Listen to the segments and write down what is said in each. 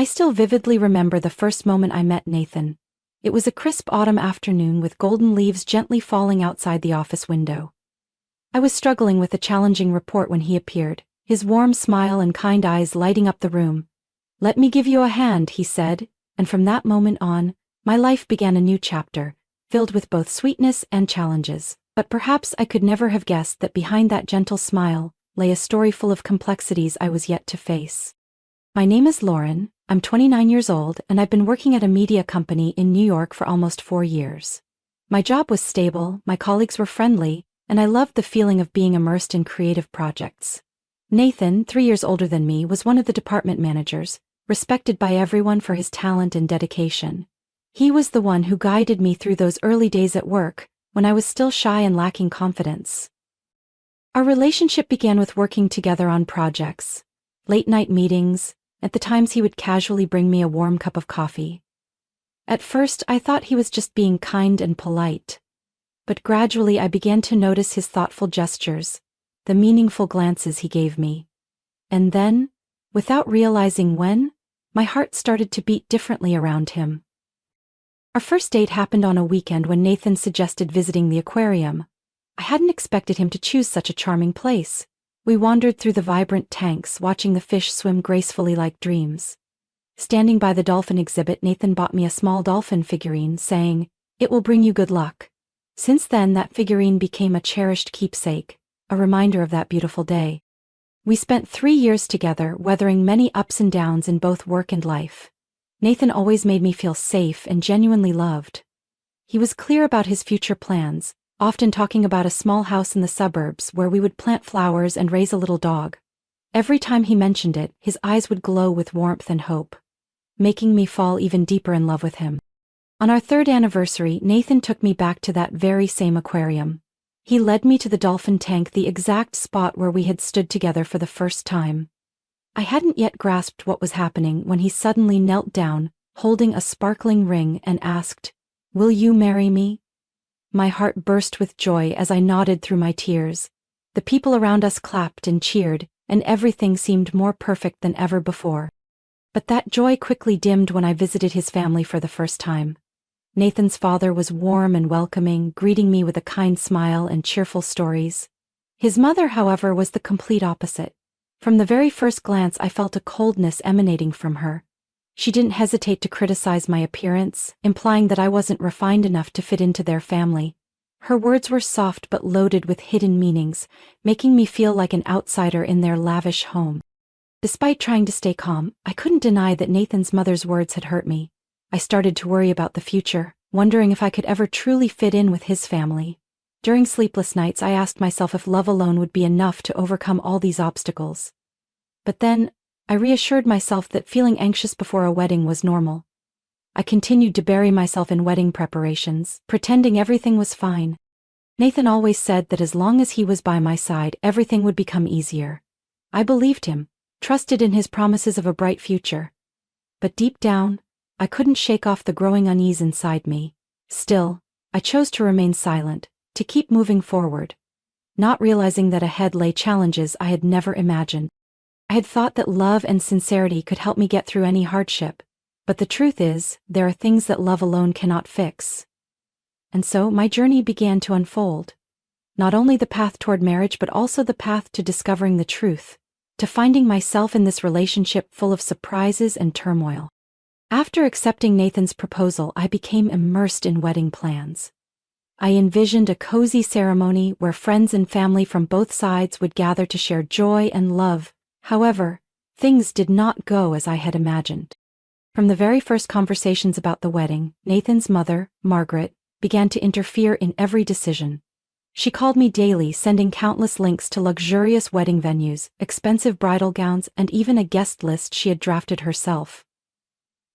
I still vividly remember the first moment I met Nathan. It was a crisp autumn afternoon with golden leaves gently falling outside the office window. I was struggling with a challenging report when he appeared, his warm smile and kind eyes lighting up the room. "Let me give you a hand," he said, and from that moment on, my life began a new chapter, filled with both sweetness and challenges. But perhaps I could never have guessed that behind that gentle smile lay a story full of complexities I was yet to face. My name is Lauren, I'm 29 years old, and I've been working at a media company in New York for almost 4 years. My job was stable, my colleagues were friendly, and I loved the feeling of being immersed in creative projects. Nathan, 3 years older than me, was one of the department managers, respected by everyone for his talent and dedication. He was the one who guided me through those early days at work, when I was still shy and lacking confidence. Our relationship began with working together on projects, late-night meetings, at the times he would casually bring me a warm cup of coffee. At first, I thought he was just being kind and polite. But gradually I began to notice his thoughtful gestures, the meaningful glances he gave me. And then, without realizing when, my heart started to beat differently around him. Our first date happened on a weekend when Nathan suggested visiting the aquarium. I hadn't expected him to choose such a charming place. We wandered through the vibrant tanks, watching the fish swim gracefully like dreams. Standing by the dolphin exhibit, Nathan bought me a small dolphin figurine, saying, "It will bring you good luck." Since then, that figurine became a cherished keepsake, a reminder of that beautiful day. We spent 3 years together, weathering many ups and downs in both work and life. Nathan always made me feel safe and genuinely loved. He was clear about his future plans, often talking about a small house in the suburbs where we would plant flowers and raise a little dog. Every time he mentioned it, his eyes would glow with warmth and hope, making me fall even deeper in love with him. On our 3rd anniversary, Nathan took me back to that very same aquarium. He led me to the dolphin tank, the exact spot where we had stood together for the first time. I hadn't yet grasped what was happening when he suddenly knelt down, holding a sparkling ring, and asked, "Will you marry me?" My heart burst with joy as I nodded through my tears. The people around us clapped and cheered, and everything seemed more perfect than ever before. But that joy quickly dimmed when I visited his family for the first time. Nathan's father was warm and welcoming, greeting me with a kind smile and cheerful stories. His mother, however, was the complete opposite. From the very first glance, I felt a coldness emanating from her. She didn't hesitate to criticize my appearance, implying that I wasn't refined enough to fit into their family. Her words were soft but loaded with hidden meanings, making me feel like an outsider in their lavish home. Despite trying to stay calm, I couldn't deny that Nathan's mother's words had hurt me. I started to worry about the future, wondering if I could ever truly fit in with his family. During sleepless nights, I asked myself if love alone would be enough to overcome all these obstacles. But then, I reassured myself that feeling anxious before a wedding was normal. I continued to bury myself in wedding preparations, pretending everything was fine. Nathan always said that as long as he was by my side, everything would become easier. I believed him, trusted in his promises of a bright future. But deep down, I couldn't shake off the growing unease inside me. Still, I chose to remain silent, to keep moving forward, not realizing that ahead lay challenges I had never imagined. I had thought that love and sincerity could help me get through any hardship, but the truth is, there are things that love alone cannot fix. And so my journey began to unfold. Not only the path toward marriage, but also the path to discovering the truth, to finding myself in this relationship full of surprises and turmoil. After accepting Nathan's proposal, I became immersed in wedding plans. I envisioned a cozy ceremony where friends and family from both sides would gather to share joy and love. However, things did not go as I had imagined. From the very first conversations about the wedding, Nathan's mother, Margaret, began to interfere in every decision. She called me daily, sending countless links to luxurious wedding venues, expensive bridal gowns, and even a guest list she had drafted herself.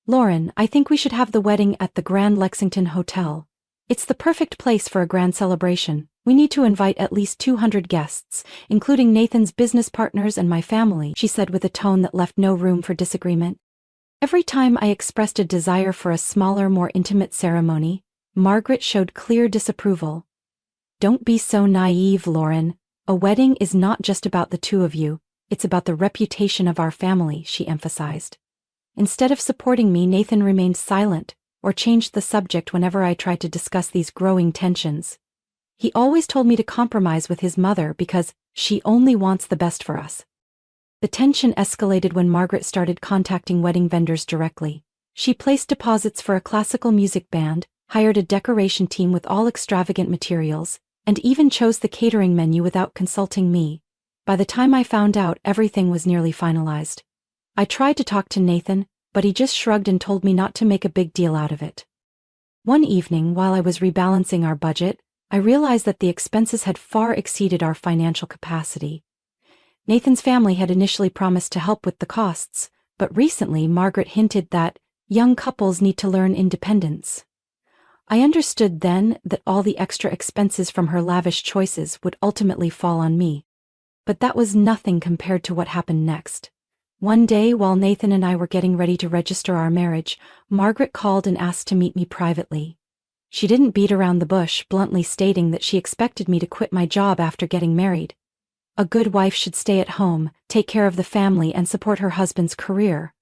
"Lauren, I think we should have the wedding at the Grand Lexington Hotel. It's the perfect place for a grand celebration. We need to invite at least 200 guests, including Nathan's business partners and my family," she said with a tone that left no room for disagreement. Every time I expressed a desire for a smaller, more intimate ceremony, Margaret showed clear disapproval. "Don't be so naive, Lauren. A wedding is not just about the two of you, it's about the reputation of our family," she emphasized. Instead of supporting me, Nathan remained silent, or changed the subject whenever I tried to discuss these growing tensions. He always told me to compromise with his mother because she only wants the best for us. The tension escalated when Margaret started contacting wedding vendors directly. She placed deposits for a classical music band, hired a decoration team with all extravagant materials, and even chose the catering menu without consulting me. By the time I found out, everything was nearly finalized. I tried to talk to Nathan, but he just shrugged and told me not to make a big deal out of it. One evening, while I was rebalancing our budget, I realized that the expenses had far exceeded our financial capacity. Nathan's family had initially promised to help with the costs, but recently Margaret hinted that young couples need to learn independence. I understood then that all the extra expenses from her lavish choices would ultimately fall on me. But that was nothing compared to what happened next. One day, while Nathan and I were getting ready to register our marriage, Margaret called and asked to meet me privately. She didn't beat around the bush, bluntly stating that she expected me to quit my job after getting married. A good wife should stay at home, take care of the family, and support her husband's career.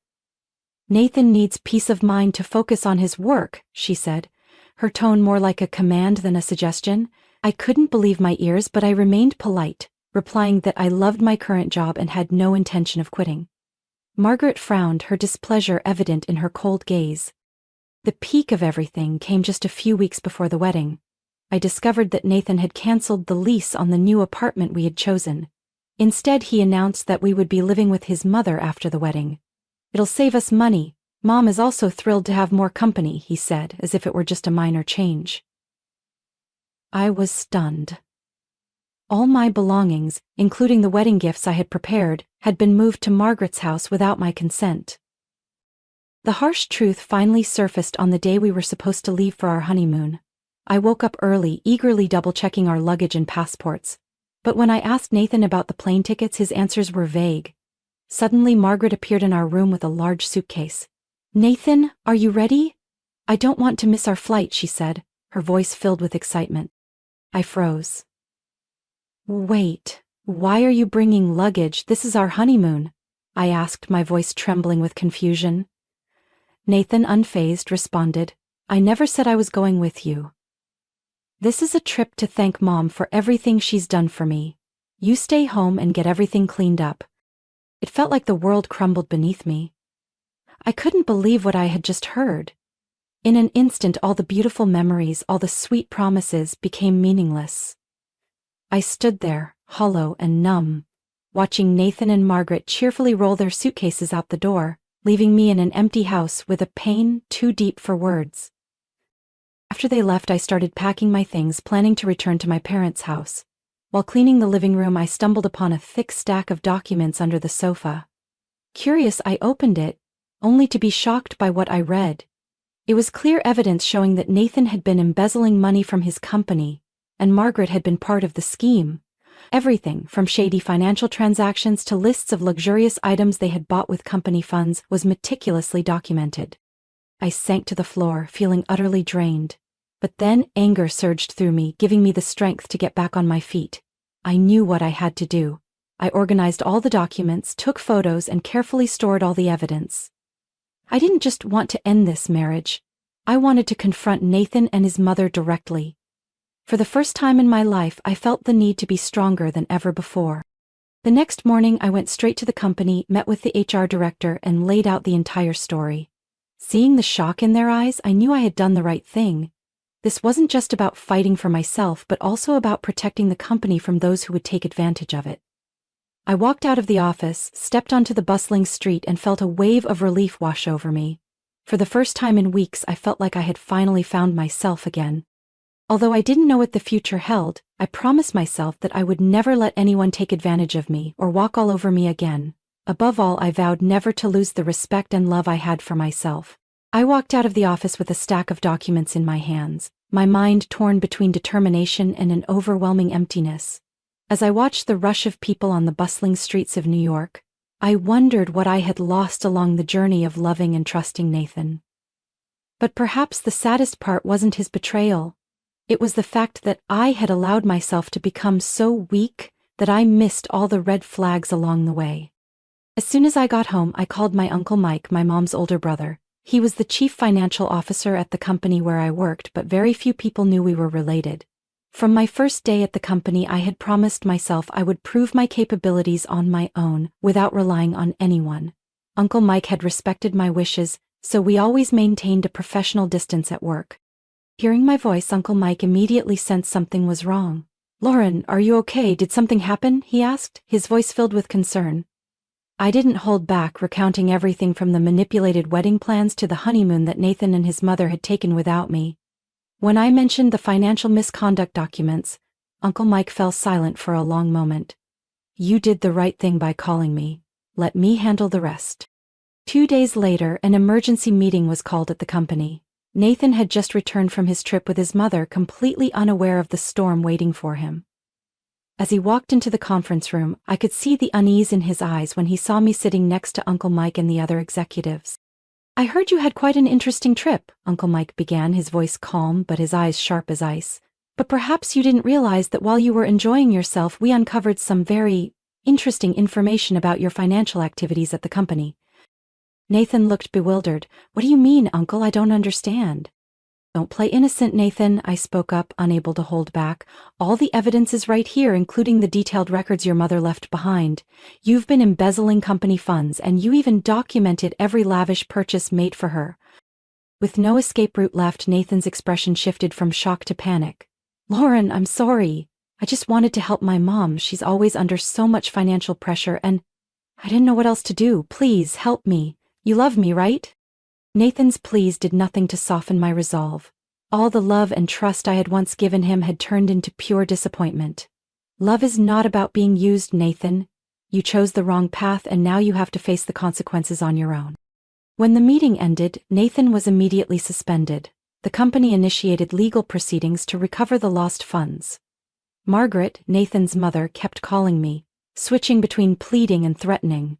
Nathan needs peace of mind to focus on his work, she said, her tone more like a command than a suggestion. I couldn't believe my ears, but I remained polite, replying that I loved my current job and had no intention of quitting. Margaret frowned, her displeasure evident in her cold gaze. The peak of everything came just a few weeks before the wedding. I discovered that Nathan had canceled the lease on the new apartment we had chosen. Instead, he announced that we would be living with his mother after the wedding. "It'll save us money. Mom is also thrilled to have more company," he said, as if it were just a minor change. I was stunned. All my belongings, including the wedding gifts I had prepared, had been moved to Margaret's house without my consent. The harsh truth finally surfaced on the day we were supposed to leave for our honeymoon. I woke up early, eagerly double-checking our luggage and passports. But when I asked Nathan about the plane tickets, his answers were vague. Suddenly, Margaret appeared in our room with a large suitcase. "Nathan, are you ready? I don't want to miss our flight," she said, her voice filled with excitement. I froze. "Wait, why are you bringing luggage? This is our honeymoon," I asked, my voice trembling with confusion. Nathan, unfazed, responded, "I never said I was going with you. This is a trip to thank Mom for everything she's done for me. You stay home and get everything cleaned up." It felt like the world crumbled beneath me. I couldn't believe what I had just heard. In an instant, all the beautiful memories, all the sweet promises became meaningless. I stood there, hollow and numb, watching Nathan and Margaret cheerfully roll their suitcases out the door, leaving me in an empty house with a pain too deep for words. After they left, I started packing my things, planning to return to my parents' house. While cleaning the living room, I stumbled upon a thick stack of documents under the sofa. Curious, I opened it, only to be shocked by what I read. It was clear evidence showing that Nathan had been embezzling money from his company, and Margaret had been part of the scheme. Everything, from shady financial transactions to lists of luxurious items they had bought with company funds, was meticulously documented. I sank to the floor, feeling utterly drained. But then anger surged through me, giving me the strength to get back on my feet. I knew what I had to do. I organized all the documents, took photos, and carefully stored all the evidence. I didn't just want to end this marriage. I wanted to confront Nathan and his mother directly. For the first time in my life, I felt the need to be stronger than ever before. The next morning, I went straight to the company, met with the HR director, and laid out the entire story. Seeing the shock in their eyes, I knew I had done the right thing. This wasn't just about fighting for myself, but also about protecting the company from those who would take advantage of it. I walked out of the office, stepped onto the bustling street, and felt a wave of relief wash over me. For the first time in weeks, I felt like I had finally found myself again. Although I didn't know what the future held, I promised myself that I would never let anyone take advantage of me or walk all over me again. Above all, I vowed never to lose the respect and love I had for myself. I walked out of the office with a stack of documents in my hands, my mind torn between determination and an overwhelming emptiness. As I watched the rush of people on the bustling streets of New York, I wondered what I had lost along the journey of loving and trusting Nathan. But perhaps the saddest part wasn't his betrayal. It was the fact that I had allowed myself to become so weak that I missed all the red flags along the way. As soon as I got home, I called my Uncle Mike, my mom's older brother. He was the chief financial officer at the company where I worked, but very few people knew we were related. From my first day at the company, I had promised myself I would prove my capabilities on my own, without relying on anyone. Uncle Mike had respected my wishes, so we always maintained a professional distance at work. Hearing my voice, Uncle Mike immediately sensed something was wrong. "Lauren, are you okay? Did something happen?" he asked, his voice filled with concern. I didn't hold back, recounting everything from the manipulated wedding plans to the honeymoon that Nathan and his mother had taken without me. When I mentioned the financial misconduct documents, Uncle Mike fell silent for a long moment. "You did the right thing by calling me. Let me handle the rest." 2 days later, an emergency meeting was called at the company. Nathan had just returned from his trip with his mother, completely unaware of the storm waiting for him. As he walked into the conference room, I could see the unease in his eyes when he saw me sitting next to Uncle Mike and the other executives. "I heard you had quite an interesting trip," Uncle Mike began, his voice calm but his eyes sharp as ice. "But perhaps you didn't realize that while you were enjoying yourself, we uncovered some very interesting information about your financial activities at the company." Nathan looked bewildered. "What do you mean, Uncle? I don't understand." "Don't play innocent, Nathan," I spoke up, unable to hold back. "All the evidence is right here, including the detailed records your mother left behind. You've been embezzling company funds, and you even documented every lavish purchase made for her." With no escape route left, Nathan's expression shifted from shock to panic. "Lauren, I'm sorry. I just wanted to help my mom. She's always under so much financial pressure, and I didn't know what else to do. Please help me. You love me, right?" Nathan's pleas did nothing to soften my resolve. All the love and trust I had once given him had turned into pure disappointment. "Love is not about being used, Nathan. You chose the wrong path, and now you have to face the consequences on your own." When the meeting ended, Nathan was immediately suspended. The company initiated legal proceedings to recover the lost funds. Margaret, Nathan's mother, kept calling me, switching between pleading and threatening.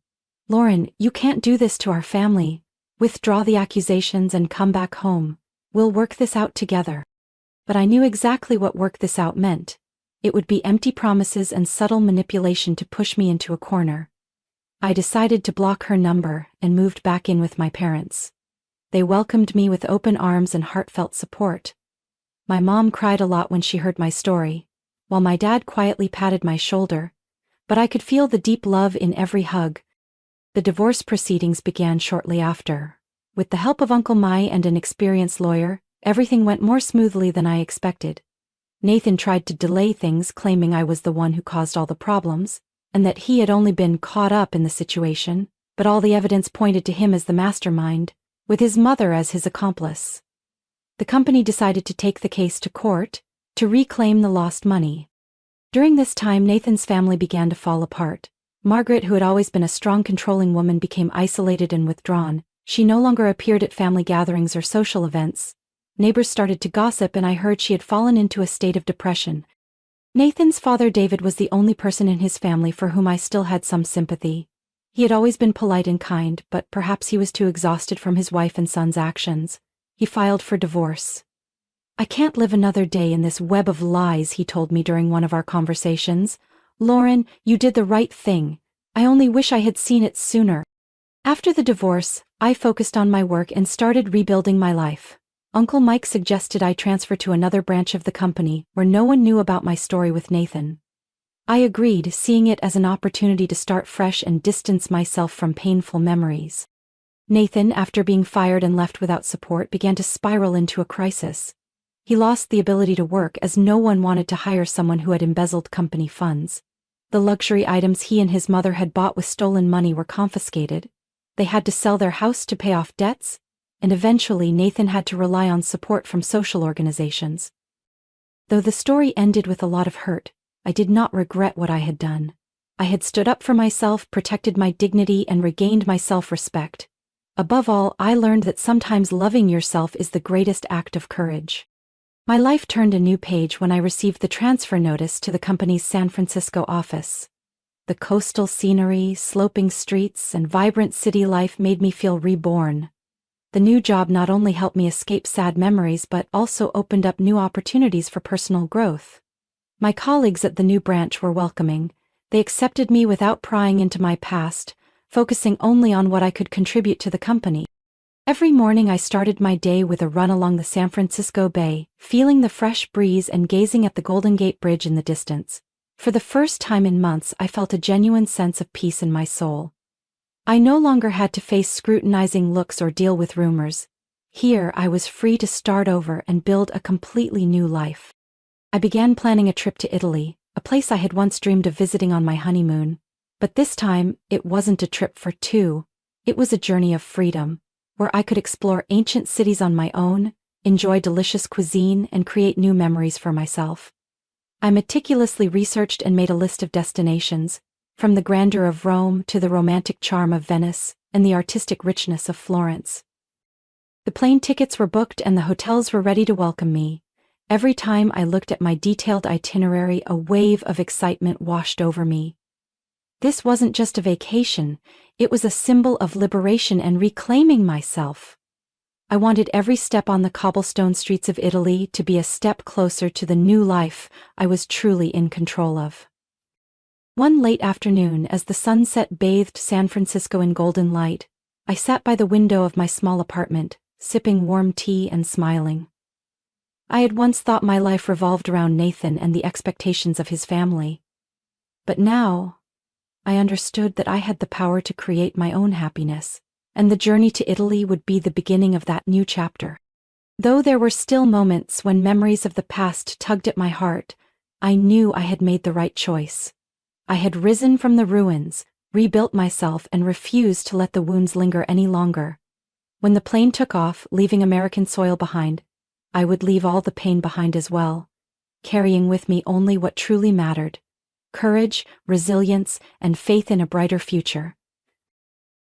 "Lauren, you can't do this to our family. Withdraw the accusations and come back home. We'll work this out together." But I knew exactly what work this out meant. It would be empty promises and subtle manipulation to push me into a corner. I decided to block her number and moved back in with my parents. They welcomed me with open arms and heartfelt support. My mom cried a lot when she heard my story, while my dad quietly patted my shoulder, but I could feel the deep love in every hug. The divorce proceedings began shortly after. With the help of Uncle Mai and an experienced lawyer, everything went more smoothly than I expected. Nathan tried to delay things, claiming I was the one who caused all the problems, and that he had only been caught up in the situation, but all the evidence pointed to him as the mastermind, with his mother as his accomplice. The company decided to take the case to court, to reclaim the lost money. During this time, Nathan's family began to fall apart. Margaret, who had always been a strong, controlling woman, became isolated and withdrawn. She no longer appeared at family gatherings or social events. Neighbors started to gossip, and I heard she had fallen into a state of depression. Nathan's father, David, was the only person in his family for whom I still had some sympathy. He had always been polite and kind, but perhaps he was too exhausted from his wife and son's actions. He filed for divorce. "I can't live another day in this web of lies," he told me during one of our conversations. "Lauren, you did the right thing. I only wish I had seen it sooner." After the divorce, I focused on my work and started rebuilding my life. Uncle Mike suggested I transfer to another branch of the company where no one knew about my story with Nathan. I agreed, seeing it as an opportunity to start fresh and distance myself from painful memories. Nathan, after being fired and left without support, began to spiral into a crisis. He lost the ability to work as no one wanted to hire someone who had embezzled company funds. The luxury items he and his mother had bought with stolen money were confiscated. They had to sell their house to pay off debts, and eventually Nathan had to rely on support from social organizations. Though the story ended with a lot of hurt, I did not regret what I had done. I had stood up for myself, protected my dignity, and regained my self-respect. Above all, I learned that sometimes loving yourself is the greatest act of courage. My life turned a new page when I received the transfer notice to the company's San Francisco office. The coastal scenery, sloping streets, and vibrant city life made me feel reborn. The new job not only helped me escape sad memories but also opened up new opportunities for personal growth. My colleagues at the new branch were welcoming. They accepted me without prying into my past, focusing only on what I could contribute to the company. Every morning I started my day with a run along the San Francisco Bay, feeling the fresh breeze and gazing at the Golden Gate Bridge in the distance. For the first time in months I felt a genuine sense of peace in my soul. I no longer had to face scrutinizing looks or deal with rumors. Here I was free to start over and build a completely new life. I began planning a trip to Italy, a place I had once dreamed of visiting on my honeymoon. But this time, it wasn't a trip for two. It was a journey of freedom, where I could explore ancient cities on my own, enjoy delicious cuisine, and create new memories for myself. I meticulously researched and made a list of destinations, from the grandeur of Rome to the romantic charm of Venice and the artistic richness of Florence. The plane tickets were booked and the hotels were ready to welcome me. Every time I looked at my detailed itinerary, a wave of excitement washed over me. This wasn't just a vacation, it was a symbol of liberation and reclaiming myself. I wanted every step on the cobblestone streets of Italy to be a step closer to the new life I was truly in control of. One late afternoon, as the sunset bathed San Francisco in golden light, I sat by the window of my small apartment, sipping warm tea and smiling. I had once thought my life revolved around Nathan and the expectations of his family. But now, I understood that I had the power to create my own happiness, and the journey to Italy would be the beginning of that new chapter. Though there were still moments when memories of the past tugged at my heart, I knew I had made the right choice. I had risen from the ruins, rebuilt myself, and refused to let the wounds linger any longer. When the plane took off, leaving American soil behind, I would leave all the pain behind as well, carrying with me only what truly mattered: courage, resilience, and faith in a brighter future.